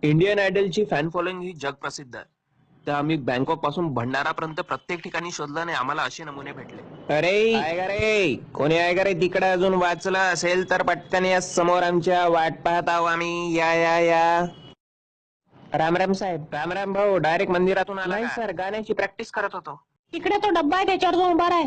Indian आयडलची fan following ही जग प्रसिद्ध आहे. तर आम्ही बँकॉक पासून भंडारापर्यंत प्रत्येक ठिकाणी शोधलं आणि आम्हाला असे नमुने भेटले. अरे आहे का रे, कोणी आहे का रे तिकडे अजून वाचलं असेल तर पटकन या, समोर आमच्या वाट पाहत आहो आम्ही. या या या. राम राम साहेब. राम राम भाऊ. डायरेक्ट मंदिरातून आला? नाही सर, गाण्याची प्रॅक्टिस करत होतो. तिकडे तो डब्बा आहे त्याच्यावर जाऊन उभा आहे.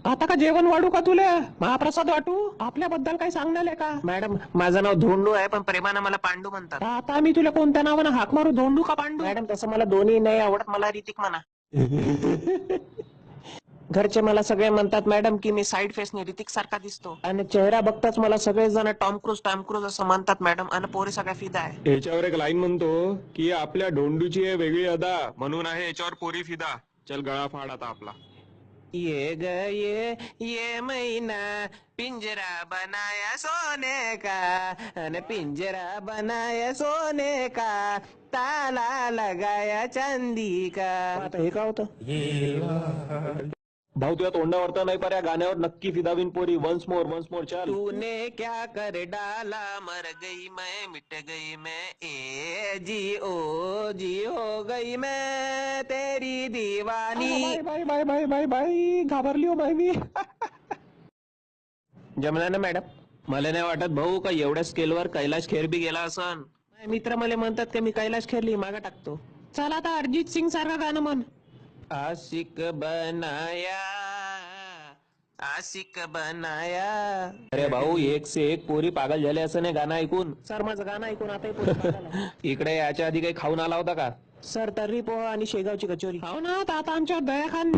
आता का जेवण वाढू का तुला? महाप्रसाद वाटू? आपल्याबद्दल काही सांगणार का? मॅडम, माझं नाव धोंडू आहे पण प्रेमानं मला पांडू म्हणतात. आता मी तुला कोणत्या नावानं हाक मारू, धोंडू का पांडू? मॅडम, तसं मला दोन्ही नाही आवडत, मला ऋतिक म्हणा. घरचे मला सगळे म्हणतात मॅडम की मी साईड फेसने ऋतिक सारखा दिसतो, आणि चेहरा बघताच मला सगळे जण टॉम क्रूज असं म्हणतात मॅडम, आणि पोरी सगळ्या फिदा आहे. याच्यावर एक लाईन म्हणतो की आपल्या डोंडूची आहे वेगळी अदा, म्हणून आहे याच्यावर पोरी फिदा. चल गळा फाड आता आपला. ये ग ये मैना पिंजरा बनाया सोने का, अन पिंजरा बनाया सोने का, ताला लगाया चांदी का. आता हे का होतं? भाऊ तुझ्या तोंडावर तर नाही, पर या गाण्यावर नक्की फिदाविन पोरी. वन्स मोर चल. तूने क्या कर डाला, मर गई मैं, मिट गई मैं, ए जी हो गई मैं तेरी दीवानी. Bye bye bye bye bye, घाबरली हो बाय मी. जमला ना मॅडम? मला नाही वाटत भाऊ का एवढ्या स्केलवर कैलाश खेर बी गेला असन. माझे मित्र मला म्हणतात की मी कैलाश खेरली मागा टाकतो. चल आता अरिजित सिंग सारखं गाणं म्हण. आशिक बनाया, आशिक बनाया. अरे भाऊ, एक से एक पोरी पागल झाले असं नाही गाणं ऐकून. सर माझं गाणं ऐकून आताही पुढे पाहायला. इकडे याच्या आधी काही खाऊन आला होता का? सर तर्री पोहा आणि शेगावची कचोरी. हो ना, आता आमच्यावर दया खान